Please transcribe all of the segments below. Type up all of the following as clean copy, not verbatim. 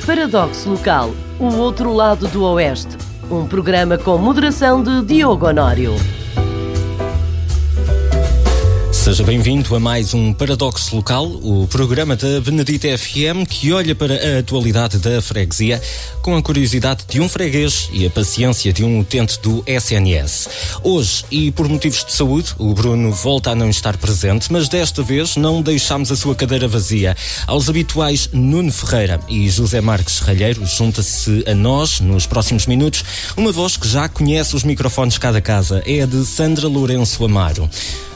Paradoxo Local, o outro lado do Oeste. Um programa com moderação de Diogo Honório. Seja bem-vindo a mais um Paradoxo Local, o programa da Benedita FM que olha para a atualidade da freguesia com a curiosidade de um freguês e a paciência de um utente do SNS. Hoje, e por motivos de saúde, o Bruno volta a não estar presente, mas desta vez não deixamos a sua cadeira vazia. Aos habituais Nuno Ferreira e José Marques Ralheiro junta-se a nós, nos próximos minutos, uma voz que já conhece os microfones cada casa, é a de Sandra Lourenço Amaro.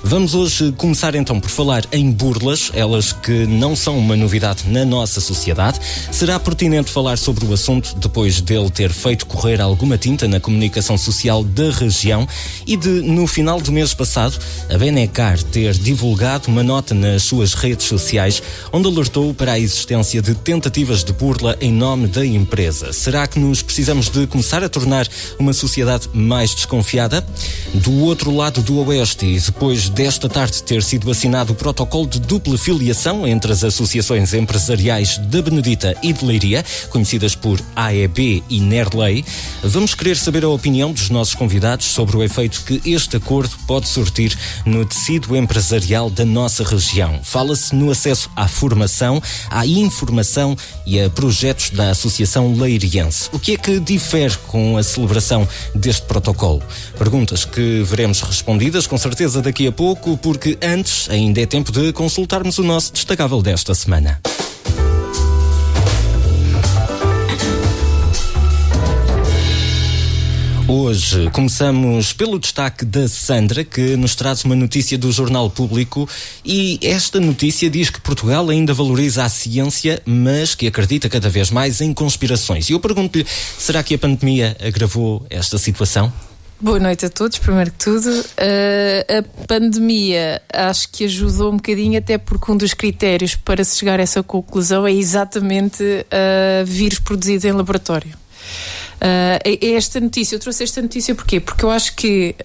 Vamos hoje começar então por falar em burlas, elas que não são uma novidade na nossa sociedade. Será pertinente falar sobre o assunto depois dele ter feito correr alguma tinta na comunicação social da região e de, no final do mês passado, a Benecar ter divulgado uma nota nas suas redes sociais onde alertou para a existência de tentativas de burla em nome da empresa. Será que nos precisamos de começar a tornar uma sociedade mais desconfiada? Do outro lado do Oeste, e depois desta tarde ter sido assinado o protocolo de dupla filiação entre as associações empresariais da Benedita e de Leiria, conhecidas por AEB e NERLEI, vamos querer saber a opinião dos nossos convidados sobre o efeito que este acordo pode surtir no tecido empresarial da nossa região. Fala-se no acesso à formação, à informação e a projetos da Associação Leiriense. O que é que difere com a celebração deste protocolo? Perguntas que veremos respondidas com certeza daqui a pouco, porque antes ainda é tempo de consultarmos o nosso destacável desta semana. Hoje começamos pelo destaque da Sandra, que nos traz uma notícia do Jornal Público, e esta notícia diz que Portugal ainda valoriza a ciência, mas que acredita cada vez mais em conspirações. E eu pergunto-lhe, será que a pandemia agravou esta situação? Boa noite a todos, primeiro que tudo. A pandemia acho que ajudou um bocadinho, até porque um dos critérios para se chegar a essa conclusão é exatamente vírus produzidos em laboratório. Esta notícia, eu trouxe esta notícia porquê? Porque eu acho que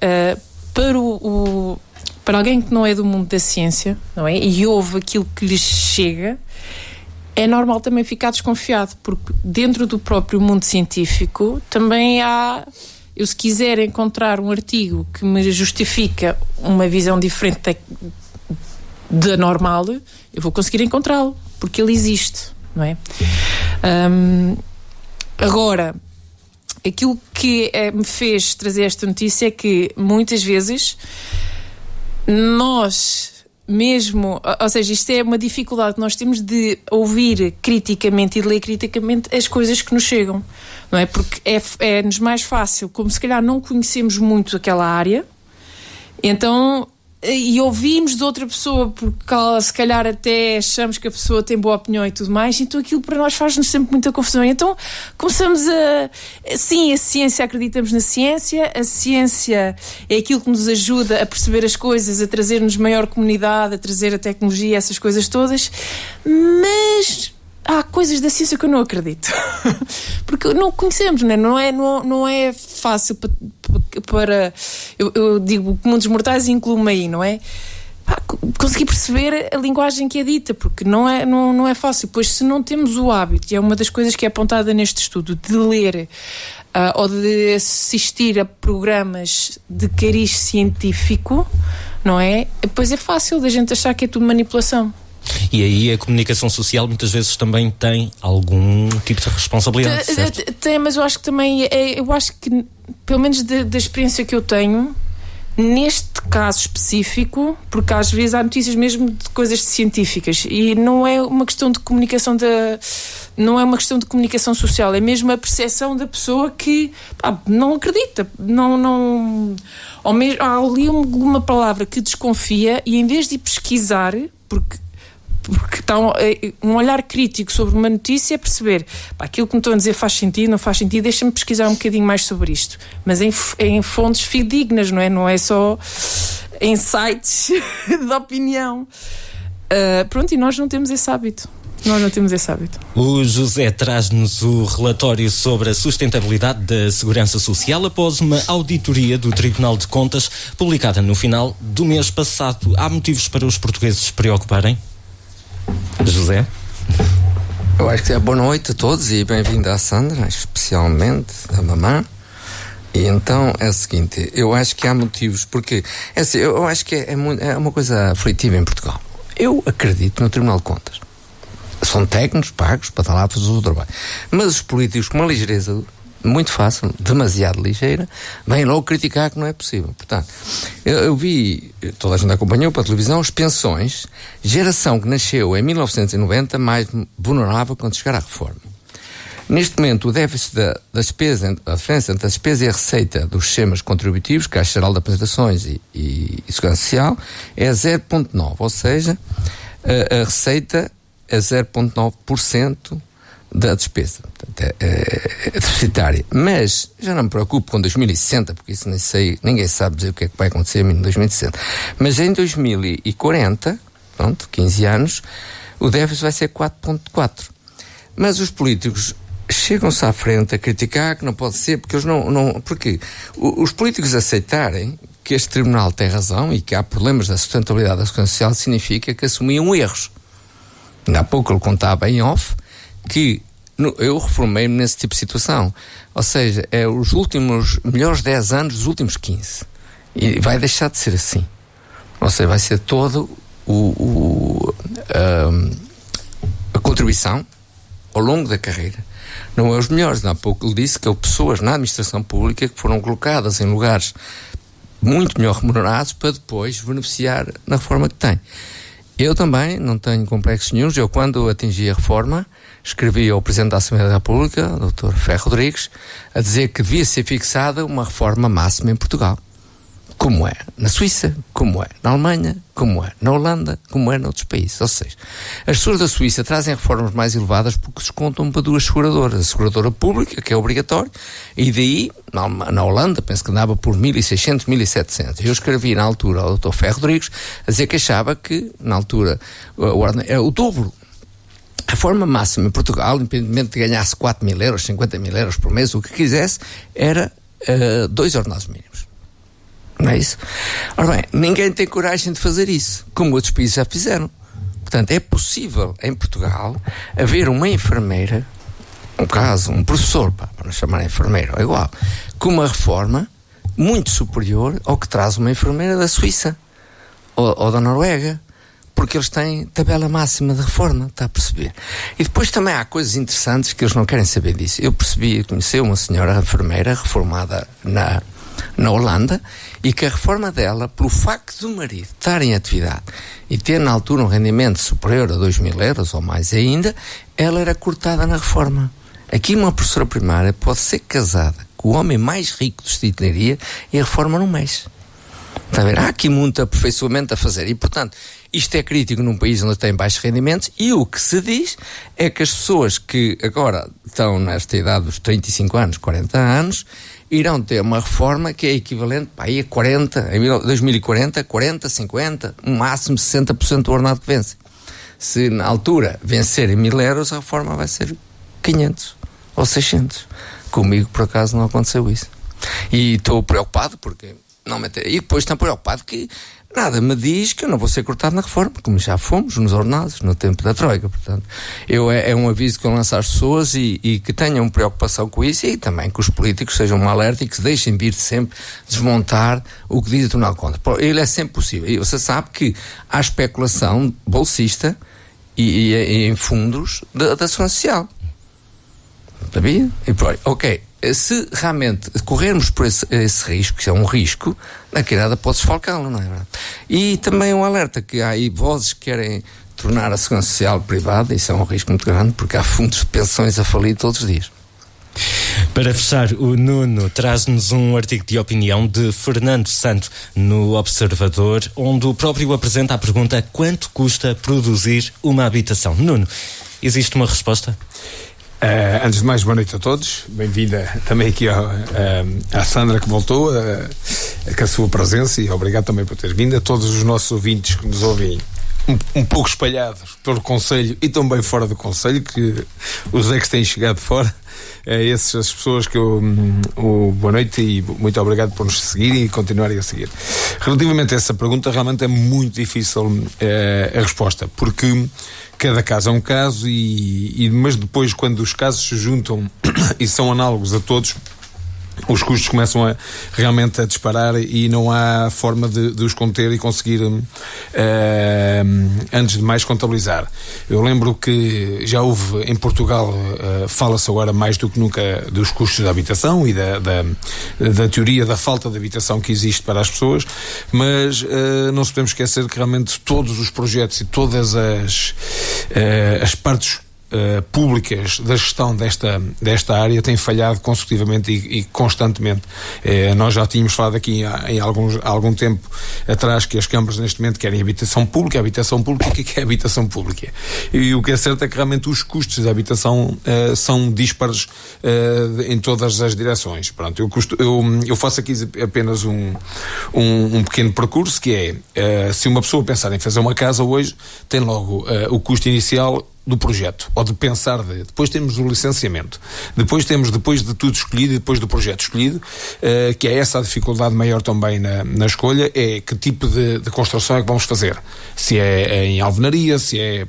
para alguém que não é do mundo da ciência, não é? E ouve aquilo que lhes chega, é normal também ficar desconfiado, porque dentro do próprio mundo científico também há... Eu, se quiser encontrar um artigo que me justifica uma visão diferente da normal, eu vou conseguir encontrá-lo, porque ele existe, não é? Agora, aquilo que me fez trazer esta notícia é que muitas vezes nós mesmo, ou seja, isto é uma dificuldade que nós temos de ouvir criticamente e de ler criticamente as coisas que nos chegam, não é? Porque é-nos mais fácil, como se calhar não conhecemos muito aquela área, então, e ouvimos de outra pessoa, porque se calhar até achamos que a pessoa tem boa opinião e tudo mais, então aquilo para nós faz-nos sempre muita confusão. Então começamos sim, a ciência, acreditamos na ciência, a ciência é aquilo que nos ajuda a perceber as coisas, a trazer-nos maior comunidade, a trazer a tecnologia, essas coisas todas, mas há coisas da ciência que eu não acredito porque não conhecemos, não é fácil para eu digo que mundos mortais inclui-me aí, não é? Conseguir perceber a linguagem que é dita, porque não é fácil, pois se não temos o hábito, e é uma das coisas que é apontada neste estudo, de ler ou de assistir a programas de cariz científico, não é? Pois é fácil da gente achar que é tudo manipulação. E aí a comunicação social muitas vezes também tem algum tipo de responsabilidade, certo? Tem, mas eu acho que também, eu acho que, pelo menos da experiência que eu tenho, neste caso específico, porque às vezes há notícias mesmo de coisas científicas e não é uma questão de comunicação não é uma questão de comunicação social, é mesmo a percepção da pessoa que não acredita, ou mesmo, há ali uma palavra que desconfia e em vez de ir pesquisar, porque está um olhar crítico sobre uma notícia, é perceber aquilo que me estão a dizer faz sentido, não faz sentido, deixa-me pesquisar um bocadinho mais sobre isto, mas em fontes fidedignas, não é só em sites de opinião. Pronto, e nós não temos esse hábito. O José traz-nos o relatório sobre a sustentabilidade da segurança social após uma auditoria do Tribunal de Contas publicada no final do mês passado. Há motivos para os portugueses se preocuparem? José? Eu acho que boa noite a todos e bem-vindo à Sandra, especialmente a mamã. E então é o seguinte, eu acho que há motivos, porque assim, eu acho que é uma coisa aflitiva em Portugal. Eu acredito no Tribunal de Contas. São técnicos pagos para estar lá a fazer o trabalho. Mas os políticos, com uma ligeireza muito fácil, demasiado ligeira, vêm logo criticar que não é possível. Portanto, eu vi, toda a gente acompanhou pela televisão, as pensões, geração que nasceu em 1990, mais vulnerável quando chegar à reforma. Neste momento, o déficit da despesa, a diferença entre a despesa e a receita dos sistemas contributivos, Caixa Geral de Apresentações e Segurança Social, é 0,9%, ou seja, a receita é 0,9% da despesa. Portanto, é deficitária. Mas já não me preocupo com 2060, porque isso nem sei, ninguém sabe dizer o que é que vai acontecer em 2060. Mas em 2040, pronto, 15 anos, o déficit vai ser 4,4%. Mas os políticos chegam-se à frente a criticar que não pode ser, porque eles não porque os políticos aceitarem que este tribunal tem razão e que há problemas da sustentabilidade da Segurança Social significa que assumiam erros. Ainda há pouco ele contava em off que eu reformei-me nesse tipo de situação. Ou seja, é os últimos melhores 10 anos dos últimos 15. E vai deixar de ser assim. Ou seja, vai ser todo a contribuição ao longo da carreira. Não é os melhores. Há pouco ele disse que houve pessoas na administração pública que foram colocadas em lugares muito melhor remunerados para depois beneficiar na reforma que tem. Eu também não tenho complexos nenhuns. Eu, quando atingi a reforma, escrevi ao Presidente da Assembleia da República, o Dr. Ferro Rodrigues, a dizer que devia ser fixada uma reforma máxima em Portugal. Como é na Suíça, como é na Alemanha, como é na Holanda, como é noutros países. Ou seja, as pessoas da Suíça trazem reformas mais elevadas porque descontam para duas seguradoras. A seguradora pública, que é obrigatório, e daí, na Holanda, penso que andava por 1.600, 1.700. Eu escrevi na altura ao Dr. Ferro Rodrigues a dizer que achava que, na altura, era o dobro. A reforma máxima em Portugal, independentemente de ganhasse 4.000 euros, 50.000 euros por mês, o que quisesse, era 2 ordenados mínimos. Não é isso? Ora bem, ninguém tem coragem de fazer isso, como outros países já fizeram. Portanto, é possível em Portugal haver uma enfermeira, um professor, para não chamar enfermeiro, é igual, com uma reforma muito superior ao que traz uma enfermeira da Suíça ou da Noruega, porque eles têm tabela máxima de reforma, está a perceber? E depois também há coisas interessantes que eles não querem saber disso. Eu conheci uma senhora enfermeira reformada na Holanda, e que a reforma dela, pelo facto do marido estar em atividade e ter na altura um rendimento superior a 2.000 euros ou mais ainda, ela era cortada na reforma. Aqui uma professora primária pode ser casada com o homem mais rico de titularia e a reforma não mexe. Está a ver? Há aqui muito aperfeiçoamento a fazer e, portanto, isto é crítico num país onde tem baixos rendimentos, e o que se diz é que as pessoas que agora estão nesta idade dos 35 anos, 40 anos, irão ter uma reforma que é equivalente aí a 40, em 2040, 40, 50, um máximo 60% do ordenado que vence. Se na altura vencerem 1.000 euros, a reforma vai ser 500 ou 600. Comigo, por acaso, não aconteceu isso. E estou preocupado porque e depois estou preocupado que nada me diz que eu não vou ser cortado na reforma, como já fomos nos ordenados no tempo da Troika. Portanto, é um aviso que eu lanço às pessoas e que tenham preocupação com isso, e também que os políticos sejam um alerta e que se deixem vir sempre desmontar o que diz o Tribunal de Contas. Ele é sempre possível. E você sabe que há especulação bolsista e em fundos da Segurança Social. Sabia? E por ok. Se realmente corrermos por esse risco, que é um risco, na queirada pode desfalcá-lo, não é verdade? E também um alerta que há aí vozes que querem tornar a Segurança Social privada. Isso é um risco muito grande, porque há fundos de pensões a falir todos os dias. Para fechar, o Nuno traz-nos um artigo de opinião de Fernando Santo no Observador, onde o próprio apresenta a pergunta: quanto custa produzir uma habitação? Nuno, existe uma resposta? Antes de mais, boa noite a todos. Bem-vinda também aqui à Sandra, que voltou com a sua presença, e obrigado também por ter vindo. A todos os nossos ouvintes que nos ouvem um pouco espalhados pelo Conselho e também fora do Conselho, que os ex têm chegado fora. Essas pessoas que boa noite e muito obrigado por nos seguirem e continuarem a seguir. Relativamente a essa pergunta, realmente é muito difícil a resposta, porque cada caso é um caso, mas depois, quando os casos se juntam e são análogos a todos, os custos começam realmente a disparar e não há forma de os conter e conseguir, antes de mais, contabilizar. Eu lembro que já houve em Portugal, fala-se agora mais do que nunca dos custos da habitação e da teoria da falta de habitação que existe para as pessoas, mas não se podemos esquecer que realmente todos os projetos e todas as partes públicas da gestão desta área têm falhado consecutivamente e constantemente. Nós já tínhamos falado aqui há algum tempo atrás que as câmaras neste momento querem habitação pública. O que é habitação pública? E o que é certo é que realmente os custos da habitação são díspares em todas as direções. Pronto, eu faço aqui apenas um pequeno percurso, que é, se uma pessoa pensar em fazer uma casa hoje, tem logo o custo inicial do projeto, ou de pensar depois temos o licenciamento, depois de tudo escolhido e depois do projeto escolhido, que é essa a dificuldade maior também na escolha, é que tipo de construção é que vamos fazer, se é em alvenaria,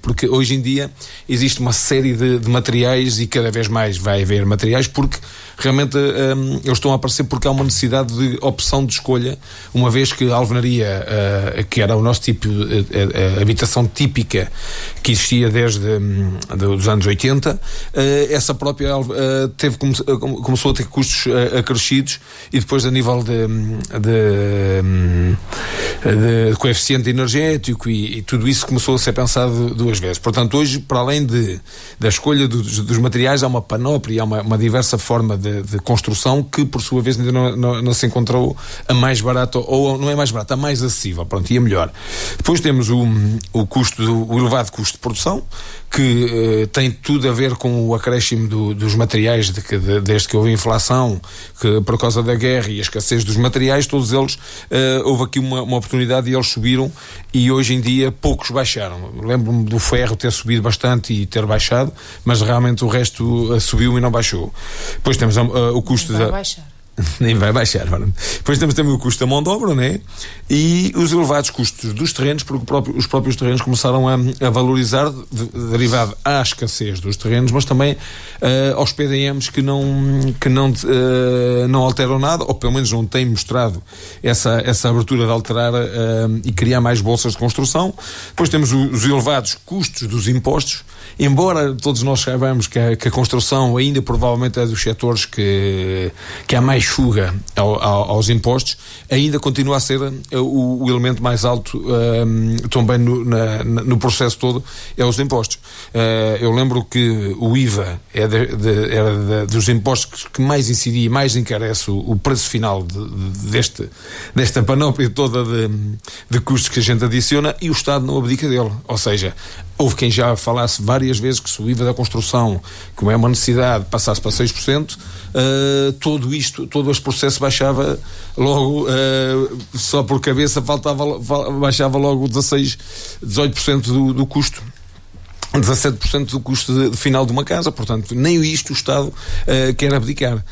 porque hoje em dia existe uma série de materiais e cada vez mais vai haver materiais, porque realmente eles estão a aparecer porque há uma necessidade de opção de escolha, uma vez que a alvenaria, que era o nosso tipo de habitação típica que existia desde dos anos 80, essa própria começou a ter custos acrescidos, e depois a nível de coeficiente energético e tudo isso começou a ser pensado duas vezes. Portanto, hoje, para além da escolha dos materiais, há uma panóplia, há uma diversa forma de construção que, por sua vez, ainda não se encontrou a mais barata, ou não é mais barata, a mais acessível, pronto, e a melhor. Depois temos o elevado custo de produção, que tem tudo a ver com o acréscimo dos materiais, desde que houve inflação, que por causa da guerra e a escassez dos materiais, todos eles, houve aqui uma oportunidade e eles subiram, e hoje em dia poucos baixaram. Lembro-me do ferro ter subido bastante e ter baixado, mas realmente o resto subiu e não baixou. Depois temos o custo nem vai baixar. Depois temos também o custo da mão de obra, né? E os elevados custos dos terrenos, porque os próprios terrenos começaram a valorizar, derivado à escassez dos terrenos, mas também aos PDMs que não alteram nada, ou pelo menos não têm mostrado essa abertura de alterar e criar mais bolsas de construção. Depois temos os elevados custos dos impostos, embora todos nós saibamos que a construção ainda provavelmente é dos setores que há mais fuga aos impostos, ainda continua a ser o elemento mais alto também no processo todo, é os impostos. Eu lembro que o IVA era dos impostos que mais incidia e mais encarece o preço final desta panóplia toda de custos que a gente adiciona, e o Estado não abdica dele. Ou seja, houve quem já falasse várias vezes que se o IVA da construção, como é uma necessidade, passasse para 6%, todo este processo baixava logo, só por cabeça baixava logo 18% do custo, 17% do custo de final de uma casa. Portanto, nem isto o Estado quer abdicar.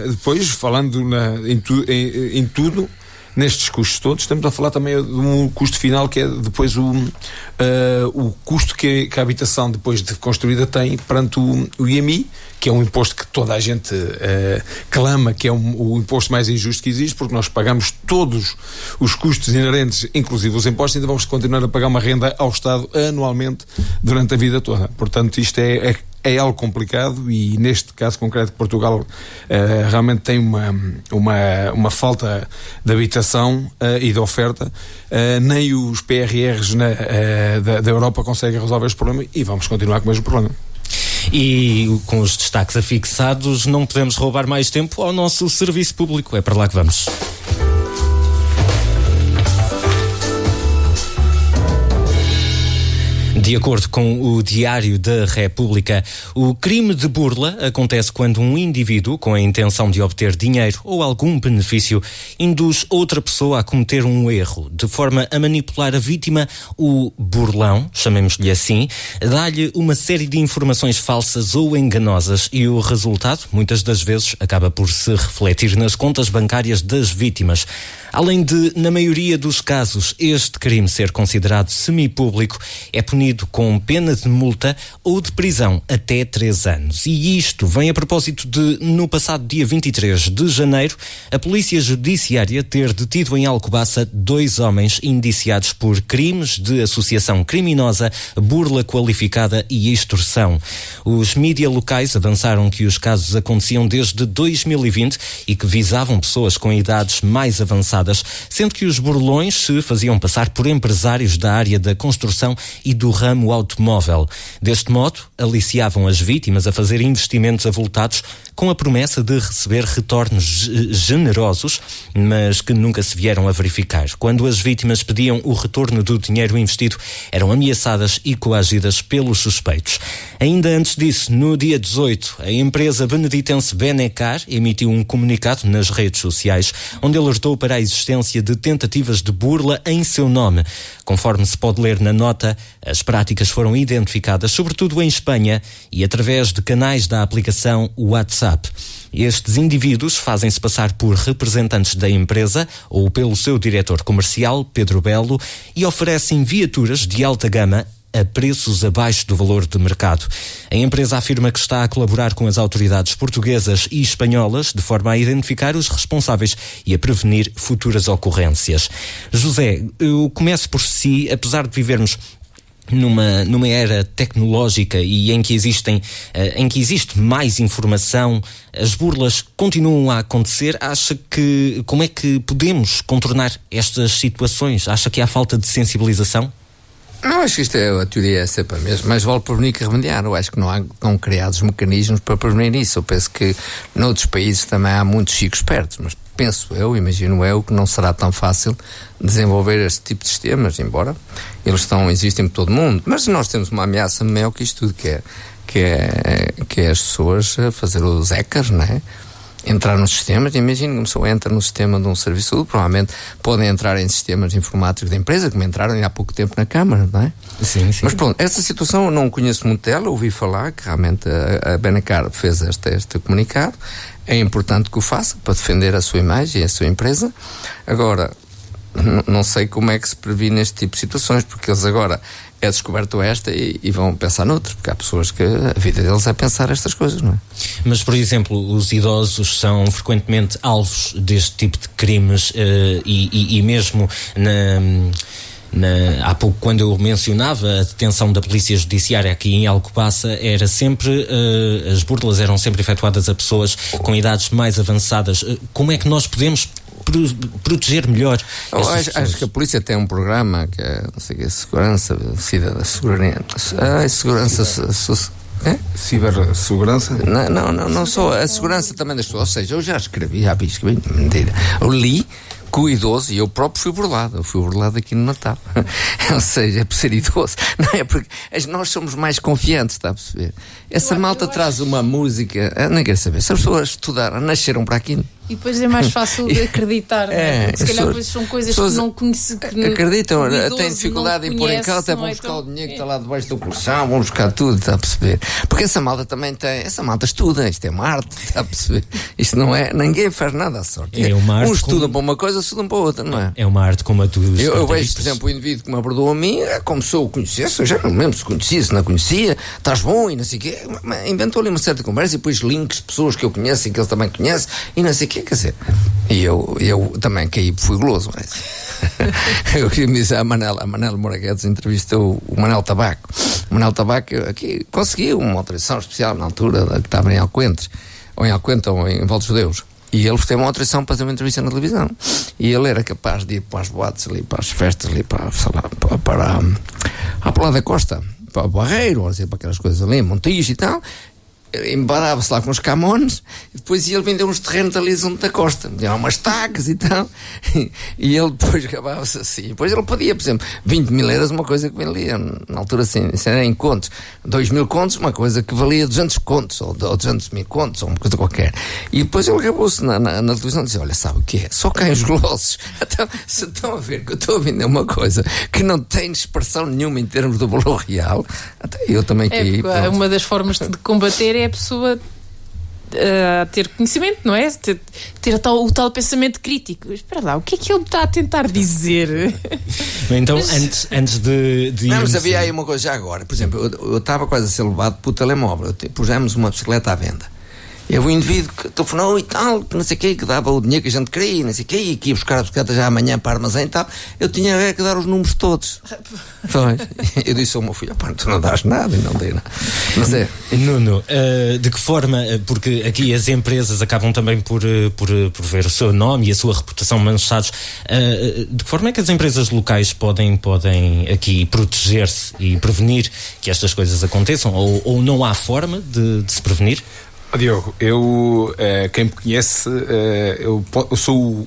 Depois, falando em tudo, nestes custos todos, estamos a falar também de um custo final, que é depois o custo que a habitação, depois de construída, tem perante o IMI, que é um imposto que toda a gente clama que é o imposto mais injusto que existe, porque nós pagamos todos os custos inerentes, inclusive os impostos, e ainda vamos continuar a pagar uma renda ao Estado anualmente durante a vida toda. Portanto, isto é algo complicado, e neste caso concreto Portugal realmente tem uma falta de habitação e de oferta. Nem os PRRs da Europa conseguem resolver este problema, e vamos continuar com o mesmo problema. E com os destaques afixados, não podemos roubar mais tempo ao nosso serviço público. É para lá que vamos. De acordo com o Diário da República, o crime de burla acontece quando um indivíduo, com a intenção de obter dinheiro ou algum benefício, induz outra pessoa a cometer um erro, de forma a manipular a vítima. O burlão, chamemos-lhe assim, dá-lhe uma série de informações falsas ou enganosas e o resultado, muitas das vezes, acaba por se refletir nas contas bancárias das vítimas. Além de, na maioria dos casos, este crime ser considerado semipúblico, é punido com pena de multa ou de prisão até 3 anos. E isto vem a propósito de, no passado dia 23 de janeiro, a Polícia Judiciária ter detido em Alcobaça 2 homens indiciados por crimes de associação criminosa, burla qualificada e extorsão. Os mídia locais avançaram que os casos aconteciam desde 2020 e que visavam pessoas com idades mais avançadas, sendo que os burlões se faziam passar por empresários da área da construção e do ramo automóvel. Deste modo, aliciavam as vítimas a fazer investimentos avultados com a promessa de receber retornos generosos, mas que nunca se vieram a verificar. Quando as vítimas pediam o retorno do dinheiro investido, eram ameaçadas e coagidas pelos suspeitos. Ainda antes disso, no dia 18, a empresa beneditense Benecar emitiu um comunicado nas redes sociais, onde alertou para a existência de tentativas de burla em seu nome. Conforme se pode ler na nota, as práticas foram identificadas sobretudo em Espanha e através de canais da aplicação WhatsApp. Estes indivíduos fazem-se passar por representantes da empresa ou pelo seu diretor comercial, Pedro Belo, e oferecem viaturas de alta gama a preços abaixo do valor de mercado. A empresa afirma que está a colaborar com as autoridades portuguesas e espanholas de forma a identificar os responsáveis e a prevenir futuras ocorrências. José, eu começo por si, apesar de vivermos numa era tecnológica e em que existe mais informação, as burlas continuam a acontecer. Como é que podemos contornar estas situações? Acha que há falta de sensibilização? Não, acho que a teoria é sempre a mesma, mas vale prevenir que remediar. Eu acho que não criados mecanismos para prevenir isso. Eu penso que noutros países também há muitos chicos espertos, mas imagino eu, que não será tão fácil desenvolver este tipo de sistemas, embora eles existem por todo o mundo. Mas nós temos uma ameaça maior que isto tudo, que é as pessoas fazer os hackers, não é? Entrar nos sistemas. Imagina que uma pessoa entra no sistema de um serviço, provavelmente podem entrar em sistemas informáticos da empresa, como entraram há pouco tempo na Câmara, não é? Sim. Mas pronto, essa situação eu não conheço muito dela, ouvi falar que realmente a Benecar fez este comunicado. É importante que o faça para defender a sua imagem e a sua empresa. Agora, não sei como é que se previne este tipo de situações, porque eles agora é descoberto esta e vão pensar noutro, porque há pessoas que a vida deles é pensar estas coisas, não é? Mas, por exemplo, os idosos são frequentemente alvos deste tipo de crimes e mesmo há pouco, quando eu mencionava a detenção da Polícia Judiciária aqui em Alcobaça, era sempre as burlas eram sempre efetuadas a pessoas com idades mais avançadas. Como é que nós podemos proteger melhor? Acho que a polícia tem um programa que é, não sei o que, segurança, cibersegurança? Não só a segurança também das pessoas. Ou seja, eu já escrevi, mentira. Eu li que o idoso, e eu próprio fui burlado aqui no Natal. Ou seja, é por ser idoso. Não é porque nós somos mais confiantes, está a perceber? Essa malta traz uma música, nem quero saber, se as pessoas estudaram, nasceram para aqui. E depois é mais fácil de acreditar, não é? Se calhar depois são coisas que não conhecem. Acreditam, têm dificuldade em pôr em casa, até vão buscar o dinheiro que está lá debaixo do colchão, vão buscar tudo, está a perceber? Porque essa malta também essa malta estuda, isto é uma arte, está a perceber? Isto não é, ninguém faz nada à sorte. Uns estudam para uma coisa, estudam para outra, não é? É uma arte como a tu. Eu vejo, por exemplo, o indivíduo que me abordou a mim, é como se eu o conhecesse, eu já não me lembro se conhecia, se não conhecia, estás bom e não sei o quê. Inventou ali uma certa conversa e depois links de pessoas que eu conheço e que ele também conhece e não sei o quê, quer dizer. E eu também caí, fui goloso, mas eu queria me dizer a Manel Moraguetes entrevistou o Manel Tabaco. O Manel Tabaco aqui conseguiu uma autorização especial na altura que estava em Alcoentre ou em Val dos Judeus. E ele teve uma autorização para fazer uma entrevista na televisão. E ele era capaz de ir para as boates ali, para as festas ali, para lá da costa, para o Barreiro, para aquelas coisas ali, Montijo e tal. embarava-se lá com os Camões e depois ia ele vender uns terrenos ali junto da costa, tinha umas tacas e tal, e ele depois acabava-se assim. Depois ele podia, por exemplo, 20 mil euros, uma coisa que valia na altura assim, isso era em contos, 2 mil contos, uma coisa que valia 200 contos ou 200 mil contos, ou uma coisa qualquer. E depois ele acabou-se na televisão e disse: olha, sabe o que é? Só caem os glossos. Então, se estão a ver que eu estou a vender uma coisa que não tem expressão nenhuma em termos do valor real, até eu também caí. Uma das formas de combater é a pessoa ter conhecimento, não é? Ter o tal pensamento crítico. Espera lá, o que é que ele está a tentar dizer? Então, antes de não, mas havia aí uma coisa já agora. Por exemplo, eu estava quase a ser levado pelo telemóvel. Pusemos uma bicicleta à venda. E o indivíduo que telefonou e tal, que não sei o quê, que dava o dinheiro que a gente queria, não sei o quê, e que ia buscar a bicicleta já amanhã para armazém e tal, eu tinha que dar os números todos. Foi. Eu disse ao meu filho: pá, tu não dás nada, e não dei nada. Mas é. Nuno, de que forma, porque aqui as empresas acabam também por ver o seu nome e a sua reputação manchados, de que forma é que as empresas locais podem aqui proteger-se e prevenir que estas coisas aconteçam, ou não há forma de se prevenir? Diogo, quem me conhece, eu sou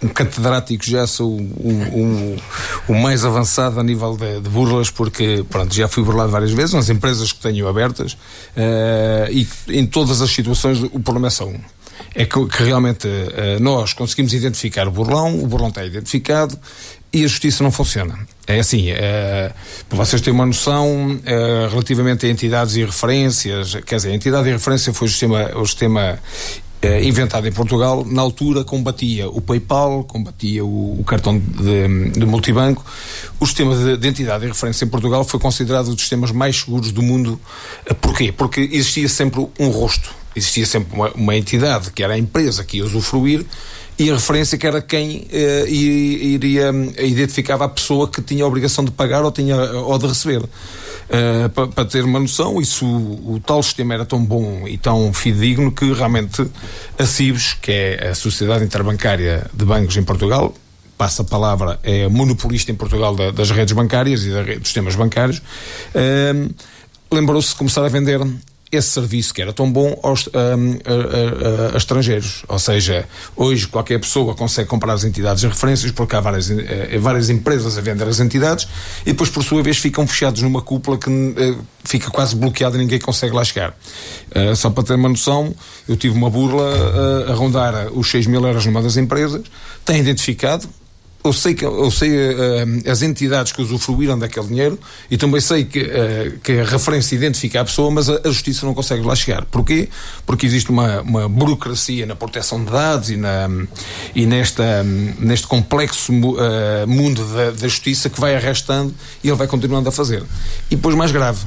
um catedrático, já sou o mais avançado a nível de burlas, porque pronto, já fui burlado várias vezes nas empresas que tenho abertas, e em todas as situações o problema é só um. É que realmente nós conseguimos identificar o burlão está identificado e a justiça não funciona. É assim, para vocês terem uma noção, relativamente a entidades e referências, quer dizer, a entidade e referência foi o sistema inventado em Portugal. Na altura combatia o PayPal, combatia o cartão de multibanco. O sistema de entidade e referência em Portugal foi considerado um dos sistemas mais seguros do mundo. Porquê? Porque existia sempre um rosto, existia sempre uma entidade que era a empresa que ia usufruir, e a referência que era quem identificava a pessoa que tinha a obrigação de pagar ou de receber. Para ter uma noção, o tal sistema era tão bom e tão fidedigno que realmente a CIBS, que é a Sociedade Interbancária de Bancos em Portugal, passa a palavra, é monopolista em Portugal das redes bancárias e dos sistemas bancários, lembrou-se de começar a vender esse serviço que era tão bom a estrangeiros. Ou seja, hoje qualquer pessoa consegue comprar as entidades de referências, porque há várias empresas a vender as entidades, e depois por sua vez ficam fechados numa cúpula que fica quase bloqueada e ninguém consegue lá chegar. Só para ter uma noção, eu tive uma burla a rondar os 6 mil euros numa das empresas, tem identificado. Eu sei as entidades que usufruíram daquele dinheiro, e também sei que a referência identifica a pessoa, mas a justiça não consegue lá chegar. Porquê? Porque existe uma burocracia na proteção de dados e neste complexo mundo da justiça que vai arrastando, e ele vai continuando a fazer. E depois, mais grave,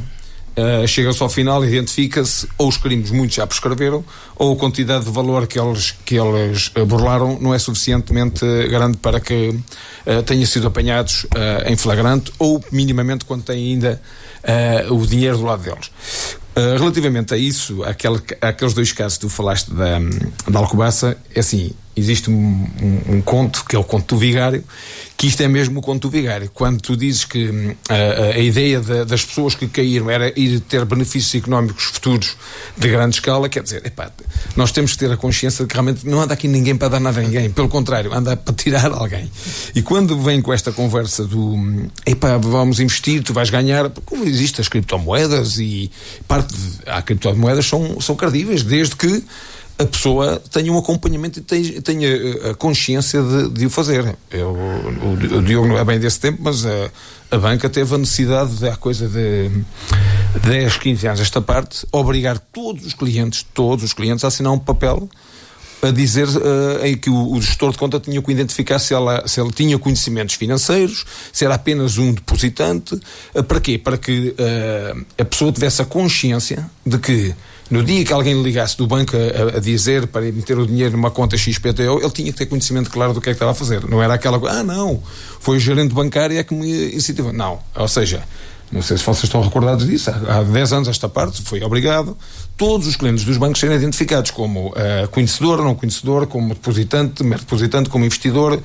chega-se ao final, identifica-se ou os crimes muitos já prescreveram, ou a quantidade de valor que eles burlaram não é suficientemente grande para que tenham sido apanhados em flagrante, ou minimamente quando têm ainda o dinheiro do lado deles. Relativamente a isso, aqueles dois casos que tu falaste da Alcobaça, é assim, existe um conto, que é o conto do vigário, que isto é mesmo o conto do vigário. Quando tu dizes que a ideia das pessoas que caíram era ir ter benefícios económicos futuros de grande escala, quer dizer, nós temos que ter a consciência de que realmente não anda aqui ninguém para dar nada a ninguém, pelo contrário, anda para tirar alguém. E quando vem com esta conversa vamos investir, tu vais ganhar, como existem as criptomoedas, e as criptomoedas são credíveis, desde que a pessoa tenha um acompanhamento e tenha a consciência de o fazer. O Diogo não é bem desse tempo, mas a banca teve a necessidade de, há coisa de 10, 15 anos esta parte, obrigar todos os clientes a assinar um papel a dizer em que o gestor de conta tinha que identificar se ele tinha conhecimentos financeiros, se era apenas um depositante. Para quê? Para que a pessoa tivesse a consciência de que no dia que alguém lhe ligasse do banco a dizer para meter o dinheiro numa conta XPTO, ele tinha que ter conhecimento claro do que é que estava a fazer. Não era aquela coisa, não, foi o gerente bancário que me incentivou. Não, ou seja, não sei se vocês estão recordados disso, há 10 anos esta parte foi obrigado todos os clientes dos bancos serem identificados como conhecedor, não conhecedor, como depositante, mero depositante, como investidor,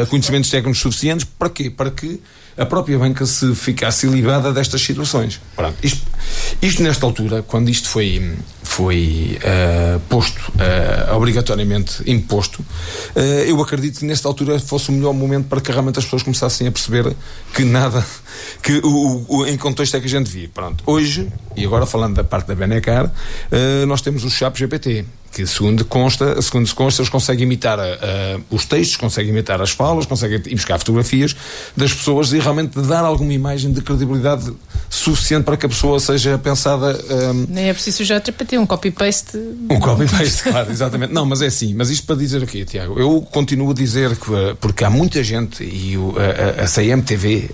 conhecimentos técnicos suficientes. Para quê? Para que a própria banca se ficasse ilibada destas situações. Pronto, isto nesta altura, quando isto foi foi posto, obrigatoriamente imposto, eu acredito que nesta altura fosse o melhor momento para que realmente as pessoas começassem a perceber que nada, que em contexto é que a gente vive. Pronto, hoje, e agora falando da parte da Benecar, nós temos o ChatGPT, que segundo se consta, eles conseguem imitar os textos, conseguem imitar as falas, conseguem ir buscar fotografias das pessoas e realmente dar alguma imagem de credibilidade suficiente para que a pessoa seja pensada. Nem é preciso já ter um copy-paste. Um copy-paste, claro, exatamente. Não, mas é assim. Mas isto para dizer o quê, Tiago? Eu continuo a dizer que, porque há muita gente, e a CMTV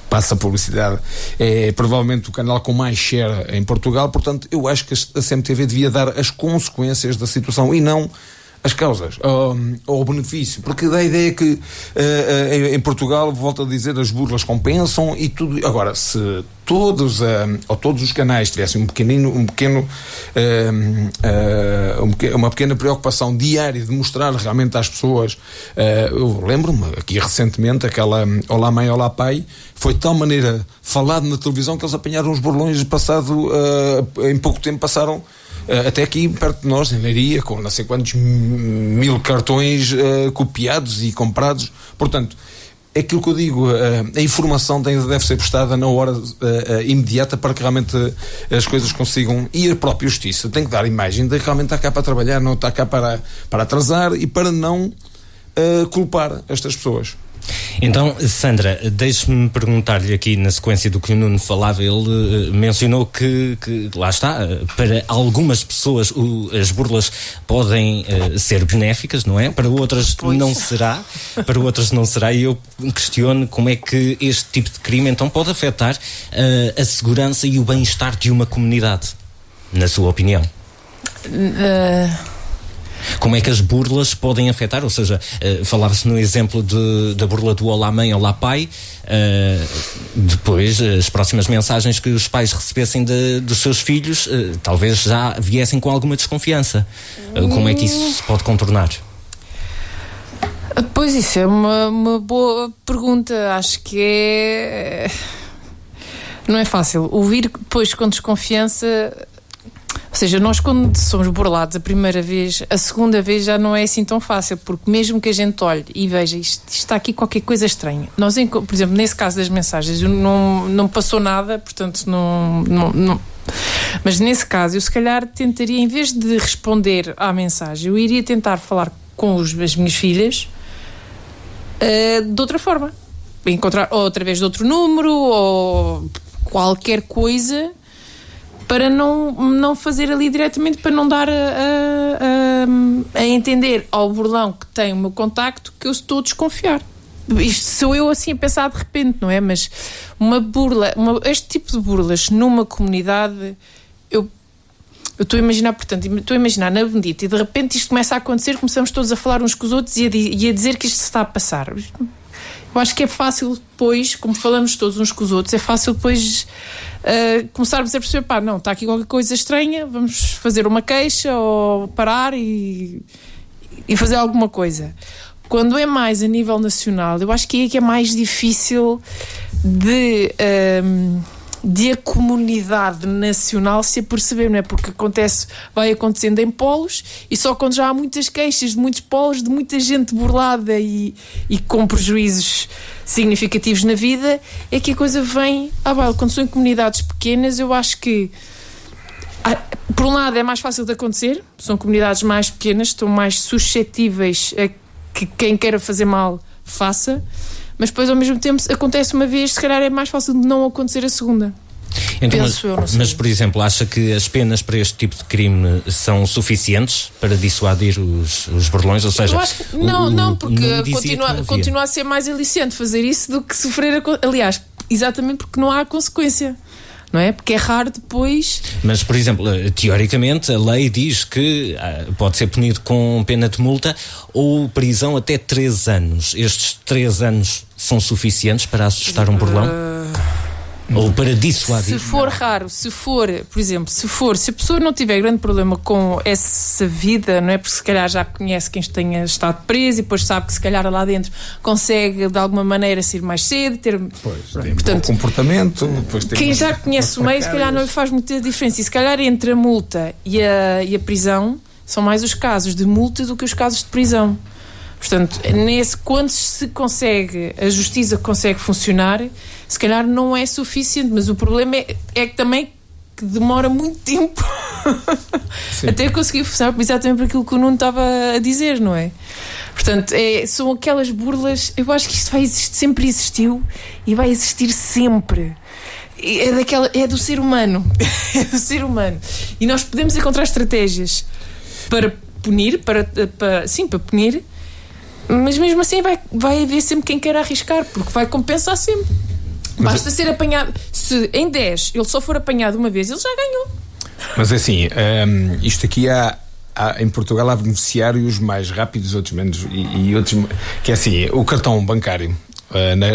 passa publicidade, é provavelmente o canal com mais share em Portugal, portanto eu acho que a CMTV devia dar as consequências da situação e não as causas, ou o benefício, porque dá a ideia que em Portugal, volto a dizer, as burlas compensam e tudo. Agora, se todos os canais tivessem uma pequena preocupação diária de mostrar realmente às pessoas, eu lembro-me aqui recentemente aquela Olá Mãe, Olá Pai foi de tal maneira falado na televisão que eles apanharam os burlões em pouco tempo passaram até aqui perto de nós, em Leiria, com não sei quantos mil cartões copiados e comprados. Portanto, é aquilo que eu digo, a informação deve ser prestada na hora imediata para que realmente as coisas consigam, e a própria justiça tem que dar a imagem de que realmente está cá para trabalhar, não está cá para atrasar e para não culpar estas pessoas. Então, Sandra, deixe-me perguntar-lhe aqui, na sequência do que o Nuno falava, ele mencionou que lá está, para algumas pessoas as burlas podem ser benéficas, não é? Para outras não será, e eu questiono como é que este tipo de crime então pode afetar a segurança e o bem-estar de uma comunidade, na sua opinião? Como é que as burlas podem afetar? Ou seja, falava-se no exemplo da burla do Olá Mãe, Olá Pai, depois as próximas mensagens que os pais recebessem dos seus filhos talvez já viessem com alguma desconfiança. Como é que isso se pode contornar? Pois, isso é uma boa pergunta. Acho que não é fácil. Ouvir depois com desconfiança. Ou seja, nós quando somos burlados a primeira vez, a segunda vez já não é assim tão fácil, porque mesmo que a gente olhe e veja isto está aqui qualquer coisa estranha. Nós, por exemplo, nesse caso das mensagens, não passou nada, portanto não. Mas nesse caso, eu se calhar tentaria, em vez de responder à mensagem, eu iria tentar falar com as minhas filhas de outra forma. Encontrar ou através de outro número ou qualquer coisa, para não fazer ali diretamente, para não dar a entender ao burlão que tem o meu contacto que eu estou a desconfiar. Isto sou eu assim a pensar de repente, não é? Mas uma burla, este tipo de burlas numa comunidade, eu estou a imaginar, portanto, na Benedita, e de repente isto começa a acontecer, começamos todos a falar uns com os outros e a dizer que isto se está a passar. Eu acho que é fácil depois, como falamos todos uns com os outros, é fácil depois começarmos a perceber, não, está aqui qualquer coisa estranha, vamos fazer uma queixa ou parar e fazer alguma coisa. Quando é mais a nível nacional, eu acho que é mais difícil de a comunidade nacional se aperceber, não é? Porque vai acontecendo em polos, e só quando já há muitas queixas de muitos polos, de muita gente burlada e com prejuízos significativos na vida, é que a coisa vem à baila. Quando são em comunidades pequenas, eu acho que por um lado é mais fácil de acontecer, são comunidades mais pequenas, estão mais suscetíveis a que quem queira fazer mal faça, mas depois ao mesmo tempo acontece uma vez, se calhar é mais fácil de não acontecer a segunda. Então, mas por exemplo, acha que as penas para este tipo de crime são suficientes para dissuadir os burlões? Ou seja, eu acho que não, porque continua a ser mais aliciante fazer isso do que sofrer aliás, exatamente porque não há consequência, não é? Porque é raro depois. Mas, por exemplo, teoricamente a lei diz que pode ser punido com pena de multa ou prisão até 3 anos. Estes 3 anos são suficientes para assustar um burlão? Ou para dissuadir? Se for raro, por exemplo, se a pessoa não tiver grande problema com essa vida, não é? Porque se calhar já conhece quem tenha estado preso e depois sabe que se calhar lá dentro consegue de alguma maneira sair mais cedo, ter portanto, bom comportamento. Quem já conhece o meio, se calhar não lhe faz muita diferença. E se calhar entre a multa e a prisão são mais os casos de multa do que os casos de prisão. Portanto, quando se consegue, a justiça consegue funcionar, se calhar não é suficiente, mas o problema é que também que demora muito tempo até conseguir funcionar, exatamente por aquilo que o Nuno estava a dizer, não é? Portanto, são aquelas burlas. Eu acho que isto sempre existiu e vai existir sempre. É do ser humano. É do ser humano. E nós podemos encontrar estratégias para punir, para punir, mas mesmo assim vai haver sempre quem queira arriscar, porque vai compensar sempre. Basta ser apanhado. Se em 10 ele só for apanhado uma vez, ele já ganhou. Mas assim, isto aqui em Portugal há beneficiários mais rápidos, outros menos, e outros, que é assim, o cartão bancário.